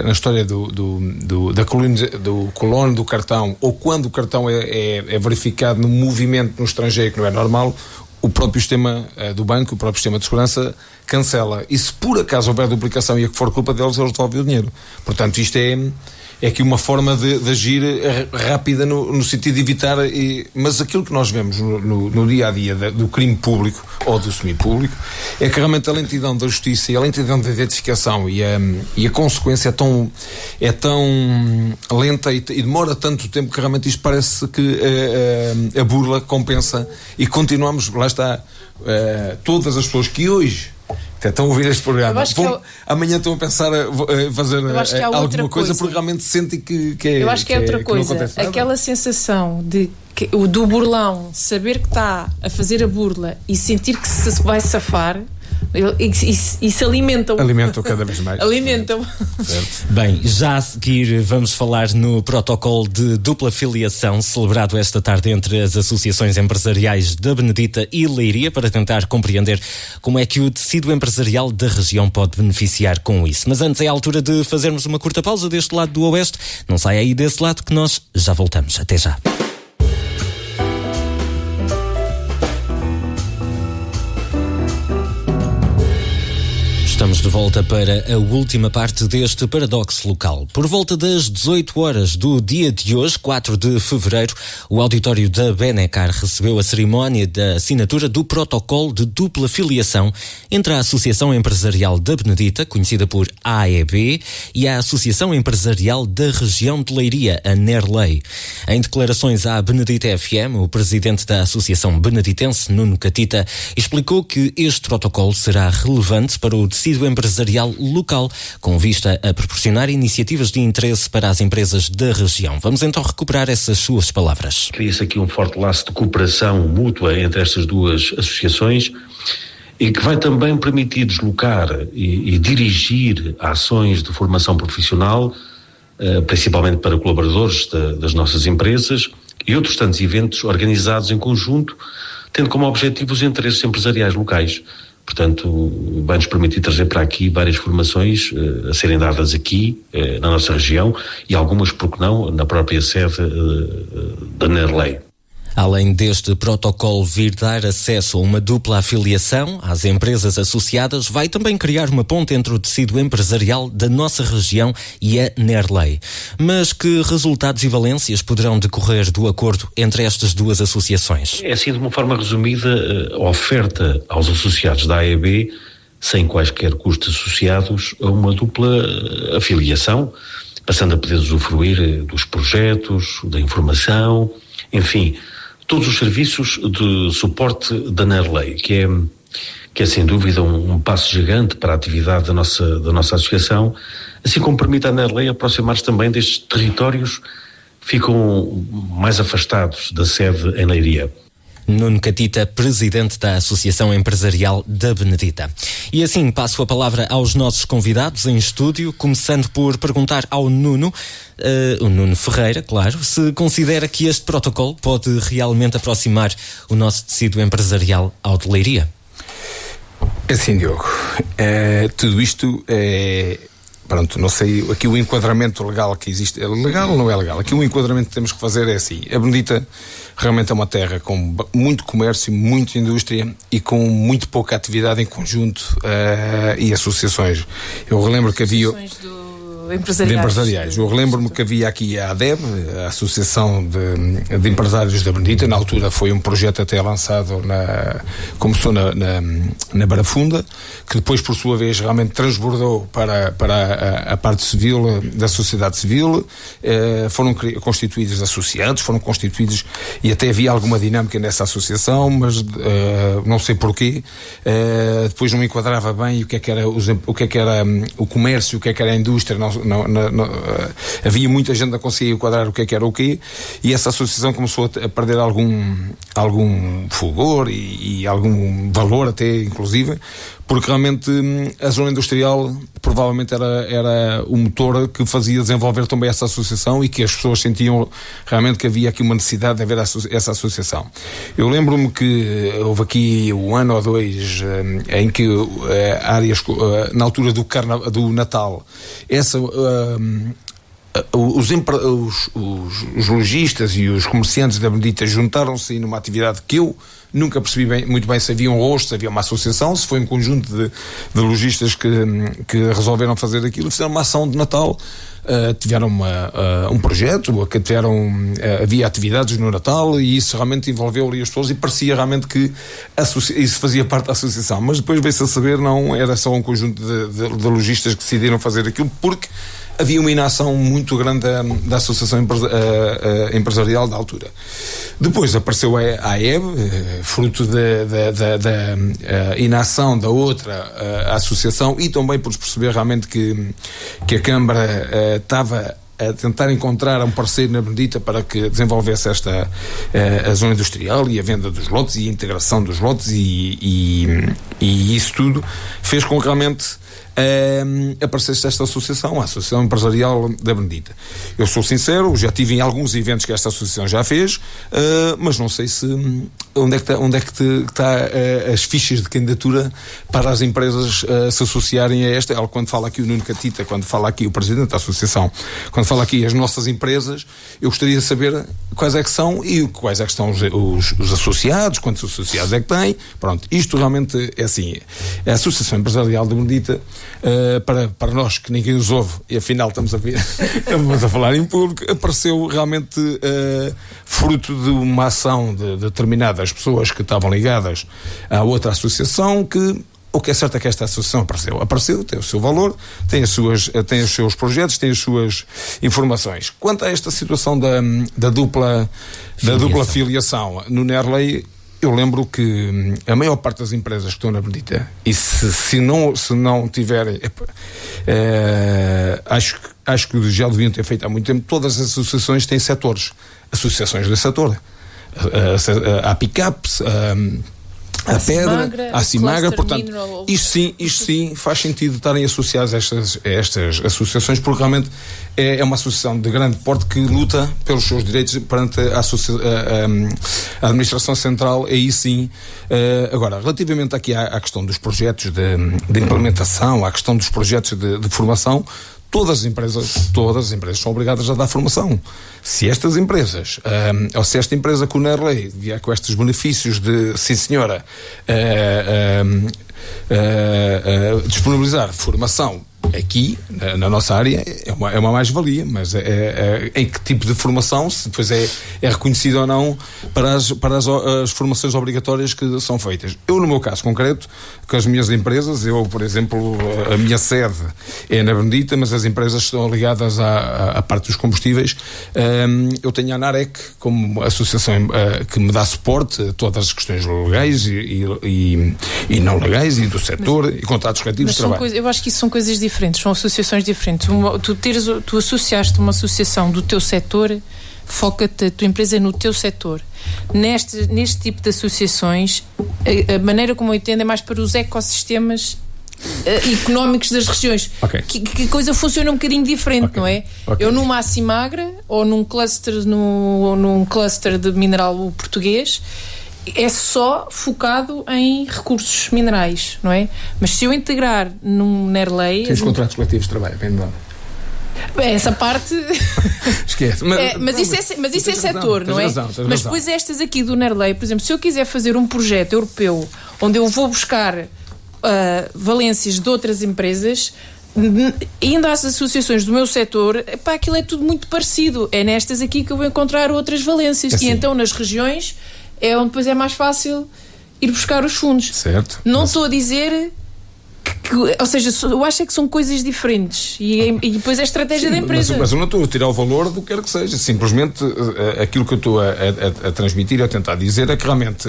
Na história da coluna do colono do cartão, ou quando o cartão é verificado no movimento no estrangeiro que não é normal, o próprio sistema do banco, o próprio sistema de segurança cancela. E se por acaso houver duplicação e a que for culpa deles, eles devolvem o dinheiro. Portanto, isto é aqui uma forma de agir rápida no sentido de evitar. Mas aquilo que nós vemos no dia a dia do crime público ou do semipúblico é que realmente a lentidão da justiça e a lentidão da identificação e a consequência é tão lenta e demora tanto tempo que realmente isto parece que a burla compensa e continuamos, lá está, todas as pessoas que hoje estão a ouvir este programa, amanhã estão a pensar a fazer alguma coisa porque realmente sentem que é. Eu acho que é outra coisa. Aquela sensação do burlão, saber que está a fazer a burla e sentir que se vai safar. E se alimentam. Alimentam cada vez mais. Alimentam. Bem, já a seguir vamos falar no protocolo de dupla filiação celebrado esta tarde entre as associações empresariais da Benedita e Leiria para tentar compreender como é que o tecido empresarial da região pode beneficiar com isso. Mas antes é a altura de fazermos uma curta pausa deste lado do Oeste. Não sai aí desse lado que nós já voltamos. Até já. Estamos de volta para a última parte deste Paradoxo Local. Por volta das 18 horas do dia de hoje, 4 de fevereiro, o auditório da Benecar recebeu a cerimónia da assinatura do protocolo de dupla filiação entre a Associação Empresarial da Benedita, conhecida por AEB, e a Associação Empresarial da Região de Leiria, a NERLEI. Em declarações à Benedita FM, o presidente da Associação Beneditense, Nuno Catita, explicou que este protocolo será relevante para o tecido empresarial local, com vista a proporcionar iniciativas de interesse para as empresas da região. Vamos então recuperar essas suas palavras. Cria-se aqui um forte laço de cooperação mútua entre estas duas associações e que vai também permitir deslocar e dirigir ações de formação profissional, principalmente para colaboradores das nossas empresas e outros tantos eventos organizados em conjunto, tendo como objetivo os interesses empresariais locais. Portanto, vai-nos permitir trazer para aqui várias formações a serem dadas aqui, na nossa região, e algumas, por que não, na própria sede da NERLEI. Além deste protocolo vir dar acesso a uma dupla afiliação às empresas associadas, vai também criar uma ponte entre o tecido empresarial da nossa região e a NERLEI. Mas que resultados e valências poderão decorrer do acordo entre estas duas associações? É assim, de uma forma resumida, a oferta aos associados da AEB, sem quaisquer custos associados, a uma dupla afiliação, passando a poder usufruir dos projetos, da informação, enfim, todos os serviços de suporte da NERLEI, que é sem dúvida um passo gigante para a atividade da nossa associação, assim como permite à NERLEI aproximar-se também destes territórios que ficam mais afastados da sede em Leiria. Nuno Catita, presidente da Associação Empresarial da Benedita. E assim passo a palavra aos nossos convidados em estúdio, começando por perguntar ao Nuno, o Nuno Ferreira, claro, se considera que este protocolo pode realmente aproximar o nosso tecido empresarial ao de Leiria. Assim, Diogo, tudo isto pronto, não sei, aqui o enquadramento legal que existe, é legal ou não é legal? Aqui o enquadramento que temos que fazer é assim: a Benedita realmente é uma terra com muito comércio, muita indústria e com muito pouca atividade em conjunto e associações. Eu relembro que havia... empresariais. Eu relembro-me que havia aqui a ADEB, a Associação de Empresários da Benedita. Na altura foi um projeto até lançado começou na Barafunda, que depois por sua vez realmente transbordou para a parte civil, da sociedade civil. Foram constituídos associados, foram constituídos, e até havia alguma dinâmica nessa associação, mas não sei porquê, depois não enquadrava bem o que é que era o comércio, o que é que era a indústria. Havia muita gente que não conseguia enquadrar o que é que era o quê, e essa associação começou a perder algum fulgor e algum valor até, inclusive, porque realmente a zona industrial provavelmente era o motor que fazia desenvolver também essa associação, e que as pessoas sentiam realmente que havia aqui uma necessidade de haver essa associação. Eu lembro-me que houve aqui um ano ou dois em que áreas, na altura do Natal, os lojistas e os comerciantes da Benedita juntaram-se numa atividade que eu nunca percebi muito bem se havia um rosto, se havia uma associação, se foi um conjunto de lojistas que resolveram fazer aquilo. Fizeram uma ação de Natal, tiveram um projeto, havia atividades no Natal, e isso realmente envolveu ali as pessoas, e parecia realmente que isso fazia parte da associação, mas depois veio-se a saber, não era só um conjunto de lojistas que decidiram fazer aquilo, porque havia uma inação muito grande da Associação Empresarial da altura. Depois apareceu a AEB, fruto da inação da outra associação, e também por perceber realmente que a Câmara estava a tentar encontrar um parceiro na Benedita para que desenvolvesse a zona industrial e a venda dos lotes e a integração dos lotes, e isso tudo fez com que realmente aparecesse esta associação, a Associação Empresarial da Benedita. Eu sou sincero, já estive em alguns eventos que esta associação já fez, mas não sei onde é que está as fichas de candidatura para as empresas se associarem a esta. Quando fala aqui o Nuno Catita, quando fala aqui o Presidente da Associação, quando fala aqui as nossas empresas, eu gostaria de saber quais é que são e quais é que estão os associados, quantos associados é que têm. Pronto, isto realmente é assim. A Associação Empresarial da Benedita, para nós que ninguém os ouve, e afinal estamos a falar em público, apareceu realmente fruto de uma ação de determinadas pessoas que estavam ligadas à outra associação. O que é certo é que esta associação apareceu, tem o seu valor, tem os seus projetos, tem as suas informações. Quanto a esta situação da dupla filiação no NERLEI, eu lembro que a maior parte das empresas que estão na Benedita, e se não tiverem, acho que já deviam ter feito há muito tempo, todas as associações têm setores, associações do setor, há pick-ups, a pedra, a Cimagra, portanto, isto sim faz sentido estarem associados a estas associações, porque realmente é uma associação de grande porte que luta pelos seus direitos perante a Administração Central, aí sim. Agora, relativamente aqui à questão dos projetos de implementação, à questão dos projetos de formação, todas as empresas são obrigadas a dar formação. Se estas empresas, ou se esta empresa com o NERLEI vier com estes benefícios de, sim senhora, disponibilizar formação aqui, na nossa área, é uma mais-valia, mas em que tipo de formação, se depois é reconhecido ou não para as formações obrigatórias que são feitas. Eu, no meu caso concreto, com as minhas empresas, por exemplo, a minha sede é na Benedita, mas as empresas estão ligadas à parte dos combustíveis. Eu tenho a ANAREC como associação que me dá suporte a todas as questões legais e não legais, e do setor, e contratos coletivos de trabalho. Eu acho que isso são coisas diferentes, são associações diferentes. Tu associaste uma associação do teu setor, foca-te a tua empresa no teu setor. Neste tipo de associações, a maneira como eu entendo é mais para os ecossistemas económicos das regiões. Okay. Que coisa funciona um bocadinho diferente, okay. Não é? Okay. Eu numa Cimagra ou num cluster de mineral português, é só focado em recursos minerais, não é? Mas se eu integrar num Nerley... Tens contratos coletivos de trabalho, bem bom. Essa parte... Esquece. Mas isso é setor, não é? Mas depois estas aqui do Nerley, por exemplo, se eu quiser fazer um projeto europeu onde eu vou buscar valências de outras empresas, indo às associações do meu setor, aquilo é tudo muito parecido. É nestas aqui que eu vou encontrar outras valências. Assim. E então nas regiões é onde depois é mais fácil ir buscar os fundos. Certo. Não estou a dizer... ou seja, eu acho que são coisas diferentes e depois é a estratégia da empresa. Mas eu não estou a tirar o valor do que quer que seja. Simplesmente aquilo que eu estou a transmitir, a tentar dizer, é que realmente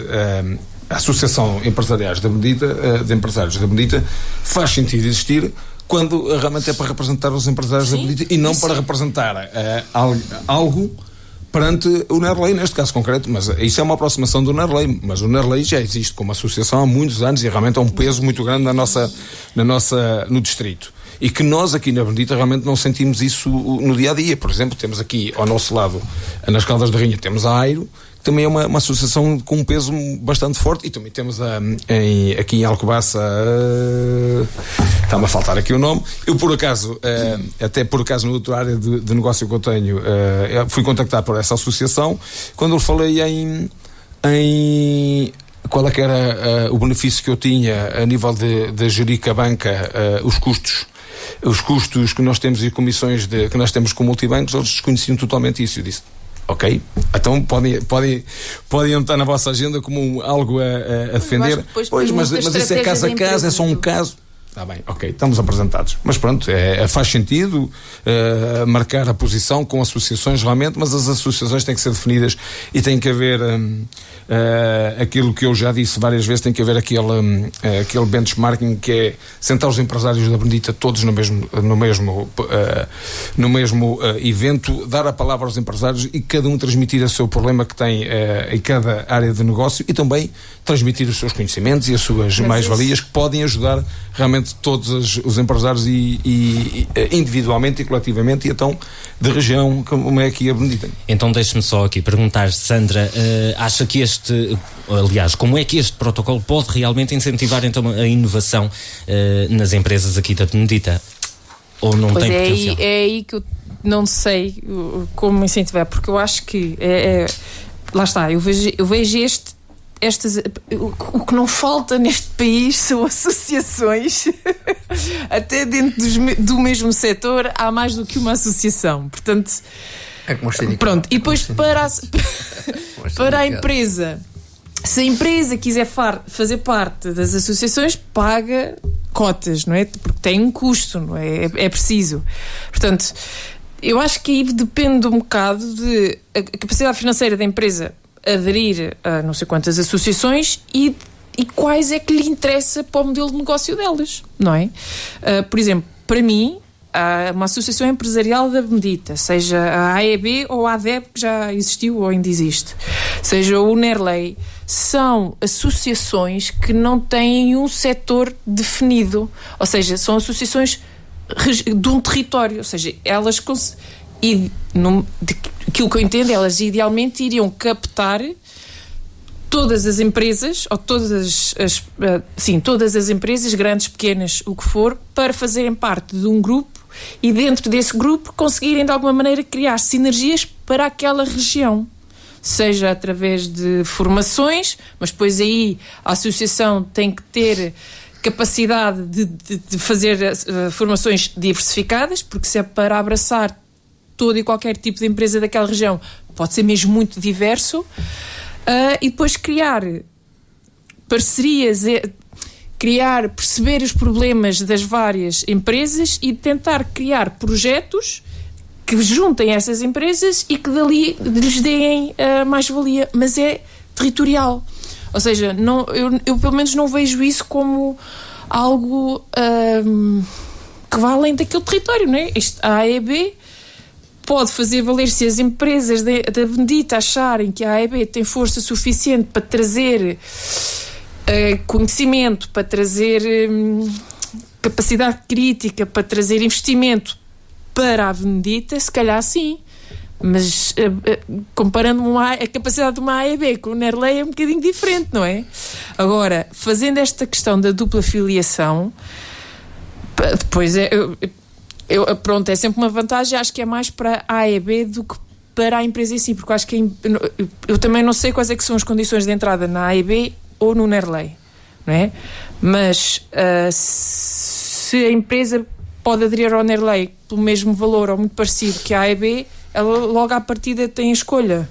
a Associação Empresariais da Benedita, de Empresários da Benedita, faz sentido existir quando realmente é para representar os empresários da Benedita e não para representar algo perante o Nerley, neste caso concreto, mas isso é uma aproximação do Nerley, mas o Nerley já existe como associação há muitos anos e realmente é um peso muito grande no distrito. E que nós aqui na Benedita realmente não sentimos isso no dia-a-dia. Por exemplo, temos aqui ao nosso lado, nas Caldas da Rainha, temos a Airo, que também é uma associação com um peso bastante forte, e também temos aqui em Alcobaça, está-me a faltar aqui o nome. Eu por acaso, até por acaso na outra área de negócio que eu tenho, fui contactado por essa associação, quando eu falei em qual é que era o benefício que eu tinha a nível de gerir com a banca os custos que nós temos e comissões que nós temos com multibancos, eles desconheciam totalmente isso. Eu disse, ok, então podem estar na vossa agenda como algo a defender. Mas isso é caso a caso, é só um caso. Está bem, ok, estamos apresentados. Mas pronto, faz sentido marcar a posição com associações realmente, mas as associações têm que ser definidas e tem que haver aquilo que eu já disse várias vezes, tem que haver aquele benchmarking que é sentar os empresários da Benedita todos no mesmo evento, dar a palavra aos empresários e cada um transmitir o seu problema que tem em cada área de negócio e também transmitir os seus conhecimentos e as suas mais-valias que podem ajudar realmente todos os empresários e individualmente e coletivamente e então de região como é aqui a Benedita. Então deixe-me só aqui perguntar, Sandra, acha que como é que este protocolo pode realmente incentivar então a inovação nas empresas aqui da Benedita? Ou não tem potencial? É aí que eu não sei como incentivar, porque eu acho que lá está, eu vejo o que não falta neste país são associações. Até dentro do mesmo setor há mais do que uma associação. Portanto, pronto. E depois para a empresa, se a empresa quiser fazer parte das associações, paga cotas, não é? Porque tem um custo, não é? É preciso. Portanto, eu acho que aí depende um bocado de a capacidade financeira da empresa aderir a não sei quantas associações e quais é que lhe interessa para o modelo de negócio delas, não é? Por exemplo, para mim, há uma associação empresarial da Benedita, seja a AEB ou a ADEB, que já existiu ou ainda existe, seja o Nerley, são associações que não têm um setor definido, ou seja, são associações de um território, ou seja, elas aquilo que eu entendo, elas idealmente iriam captar todas as empresas, ou todas as empresas, grandes, pequenas, o que for, para fazerem parte de um grupo e dentro desse grupo conseguirem de alguma maneira criar sinergias para aquela região. Seja através de formações, mas depois aí a associação tem que ter capacidade de fazer formações diversificadas, porque se é para abraçar todo e qualquer tipo de empresa daquela região, pode ser mesmo muito diverso, e depois criar parcerias, perceber os problemas das várias empresas e tentar criar projetos que juntem essas empresas e que dali lhes deem mais-valia, mas é territorial. Ou seja, eu pelo menos não vejo isso como algo que vá além daquele território, não é? A AEB pode fazer valer se as empresas da Benedita acharem que a AEB tem força suficiente para trazer conhecimento, para trazer capacidade crítica, para trazer investimento para a Benedita, se calhar sim. Mas comparando a capacidade de uma A e B com o Nerlei é um bocadinho diferente, não é? Agora, fazendo esta questão da dupla filiação, depois pronto, é sempre uma vantagem, acho que é mais para a A e B do que para a empresa em si, porque eu acho que eu também não sei quais é que são as condições de entrada na A e B ou no Nerlei, não é? Mas se a empresa pode aderir ao Nerlei pelo mesmo valor ou muito parecido que a A e B, ela logo à partida tem a escolha.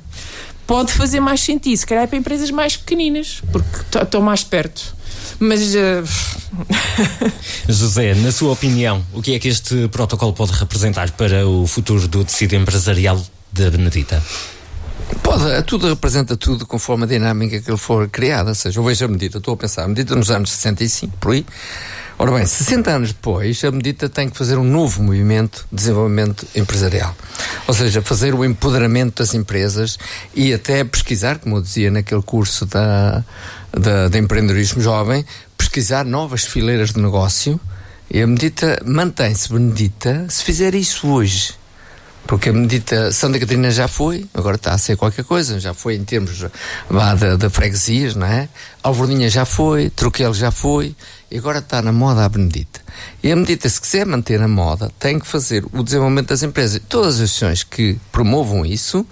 Pode fazer mais sentido, se calhar é para empresas mais pequeninas, porque estão mais perto. Mas José, na sua opinião, o que é que este protocolo pode representar para o futuro do tecido empresarial da Benedita? Tudo representa tudo conforme a dinâmica que ele for criada. Ou seja, eu vejo a Benedita, estou a pensar, a Benedita nos anos 65, por aí. Ora bem, 60 anos depois, a Benedita tem que fazer um novo movimento de desenvolvimento empresarial. Ou seja, fazer o empoderamento das empresas e até pesquisar, como eu dizia naquele curso de empreendedorismo jovem, pesquisar novas fileiras de negócio. E a Benedita mantém-se Benedita se fizer isso hoje. Porque a Benedita, Santa Catarina já foi, agora está a ser qualquer coisa, já foi em termos de freguesias, não é? Alvordinha já foi, Troquel já foi, e agora está na moda a Benedita. E a Benedita, se quiser manter a moda, tem que fazer o desenvolvimento das empresas. Todas as ações que promovam isso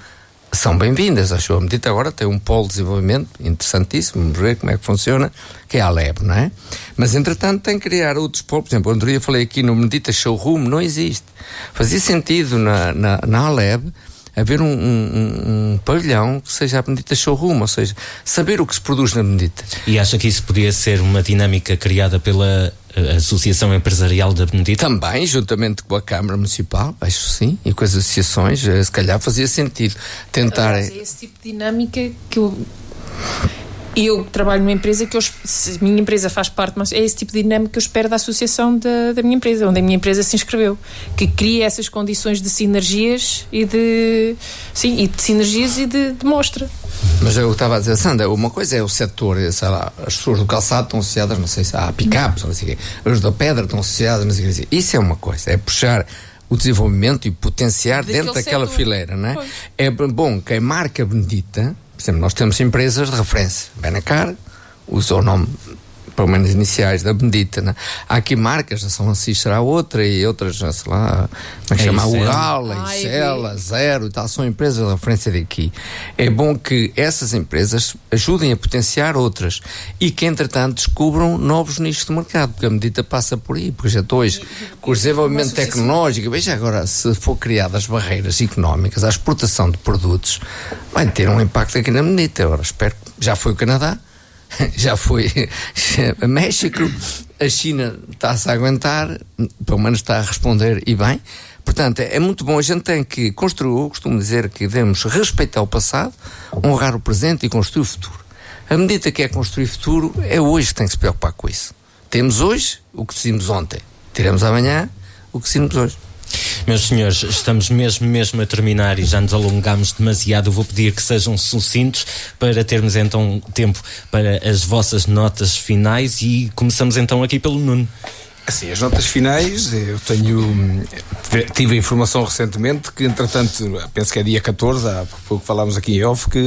são bem-vindas. Acho que a Benedita agora tem um polo de desenvolvimento interessantíssimo, vamos ver como é que funciona, que é a Aleb, não é? Mas, entretanto, tem que criar outros polos. Por exemplo, outro dia falei aqui no Benedita Showroom, não existe. Fazia sentido na Aleb haver um pavilhão que seja a Benedita Showroom, ou seja, saber o que se produz na Benedita. E acha que isso podia ser uma dinâmica criada pela Associação Empresarial da Benedita? Também, juntamente com a Câmara Municipal, acho sim, e com as associações, se calhar fazia sentido tentar... Aliás, é esse tipo de dinâmica que eu trabalho numa empresa que se a minha empresa faz parte, mas é esse tipo de dinâmica que eu espero da associação da minha empresa, onde a minha empresa se inscreveu, que cria essas condições de sinergias e de mostra. Mas eu estava a dizer, Sandra, uma coisa é o setor, sei lá, as pessoas do calçado estão associadas, não sei se há pick-ups, não sei o quê, as da pedra estão associadas, não sei o quê. Isso é uma coisa, é puxar o desenvolvimento e potenciar dentro daquela fileira, não é? Pois. É bom que a marca Benedita, por exemplo, nós temos empresas de referência, Benacar, usa o nome, pelo menos iniciais, da Benedita, né? Há aqui marcas, a São Francisco será outra e outras, sei lá, como é que chama? Ugal, Isela, Zero e tal, são empresas de referência daqui. É bom que essas empresas ajudem a potenciar outras e que, entretanto, descubram novos nichos de mercado, porque a Benedita passa por aí, porque já hoje, com o desenvolvimento tecnológico, veja agora, se for criadas barreiras económicas à exportação de produtos, vai ter um impacto aqui na Benedita. Agora, espero que já foi o Canadá, já foi a México, a China está-se a aguentar, pelo menos está a responder e bem. Portanto, é muito bom, a gente tem que construir, eu costumo dizer que devemos respeitar o passado, honrar o presente e construir o futuro. A medida que é construir futuro, é hoje que tem que se preocupar com isso. Temos hoje o que decidimos ontem, teremos amanhã o que decidimos hoje. Meus senhores, estamos mesmo a terminar e já nos alongamos demasiado. Eu vou pedir que sejam sucintos para termos então tempo para as vossas notas finais e começamos então aqui pelo Nuno. Assim, as notas finais, eu tive a informação recentemente que, entretanto, penso que é dia 14, há pouco falámos aqui em off, que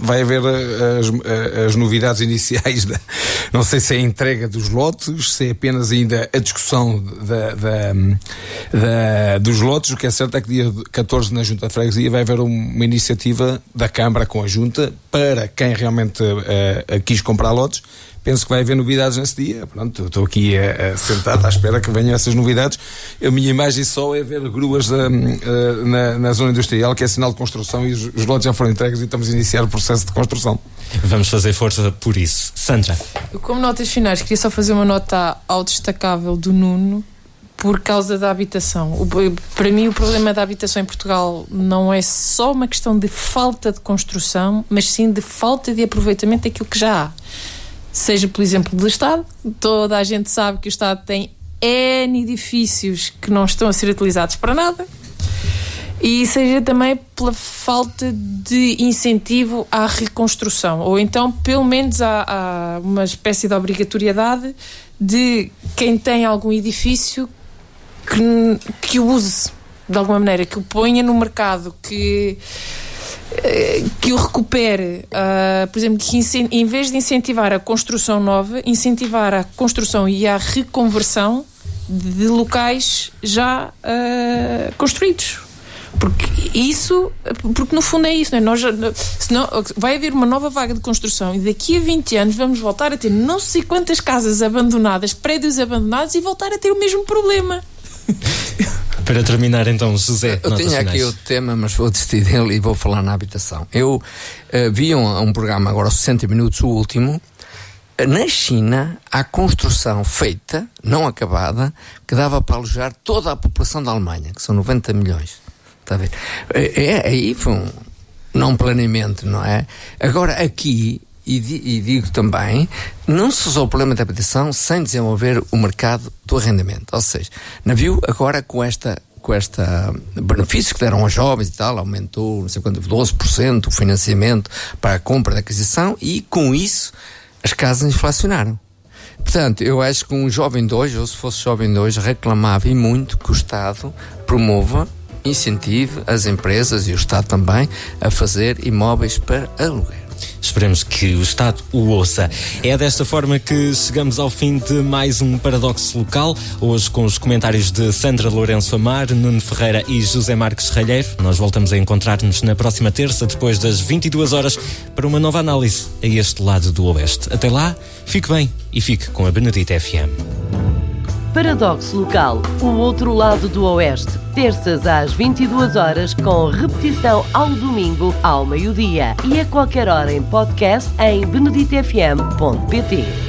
vai haver as novidades iniciais, não sei se é a entrega dos lotes, se é apenas ainda a discussão dos lotes. O que é certo é que dia 14 na Junta de Freguesia vai haver uma iniciativa da Câmara com a Junta para quem realmente quis comprar lotes. Penso que vai haver novidades nesse dia. Pronto, estou aqui sentado à espera que venham essas novidades. A minha imagem só é ver gruas na zona industrial, que é sinal de construção, e os lotes já foram entregues e estamos a iniciar o processo de construção. Vamos fazer força por isso. Sandra? Eu, como notas finais, queria só fazer uma nota ao destacável do Nuno por causa da habitação. Para mim, o problema da habitação em Portugal não é só uma questão de falta de construção, mas sim de falta de aproveitamento daquilo que já há. Seja, por exemplo, do Estado, toda a gente sabe que o Estado tem N edifícios que não estão a ser utilizados para nada, e seja também pela falta de incentivo à reconstrução, ou então, pelo menos, há uma espécie de obrigatoriedade de quem tem algum edifício que o use, de alguma maneira, que o ponha no mercado, que o recupere, por exemplo, que em vez de incentivar a construção nova, incentivar a construção e a reconversão de locais já construídos. Porque no fundo é isso, não é? Senão vai haver uma nova vaga de construção e daqui a 20 anos vamos voltar a ter não sei quantas casas abandonadas, prédios abandonados, e voltar a ter o mesmo problema. Para terminar então, José, eu tinha aqui outro tema, mas vou desistir dele e vou falar na habitação. Eu vi um programa agora, 60 minutos, o último. Na China há construção feita, não acabada, que dava para alojar toda a população da Alemanha, que são 90 milhões. Está a ver? Aí foi não planeamento, não é? Agora aqui, e digo também, não se resolve o problema da habitação sem desenvolver o mercado do arrendamento. Ou seja, viu agora com esta benefícios que deram aos jovens e tal, aumentou, não sei quanto, 12% o financiamento para a compra da aquisição, e com isso as casas inflacionaram. Portanto, eu acho que um jovem de hoje, ou se fosse jovem de hoje, reclamava e muito que o Estado promova, incentive as empresas e o Estado também a fazer imóveis para aluguer. Esperemos que o Estado o ouça. É desta forma que chegamos ao fim de mais um Paradoxo Local, hoje com os comentários de Sandra Lourenço Amar, Nuno Ferreira e José Marques Ralheiro. Nós voltamos a encontrar-nos na próxima terça, depois das 22 horas, para uma nova análise a este lado do Oeste. Até lá, fique bem e fique com a Benedita FM. Paradoxo Local, o outro lado do Oeste. Terças às 22 horas, com repetição ao domingo ao meio-dia. E a qualquer hora em podcast em beneditafm.pt.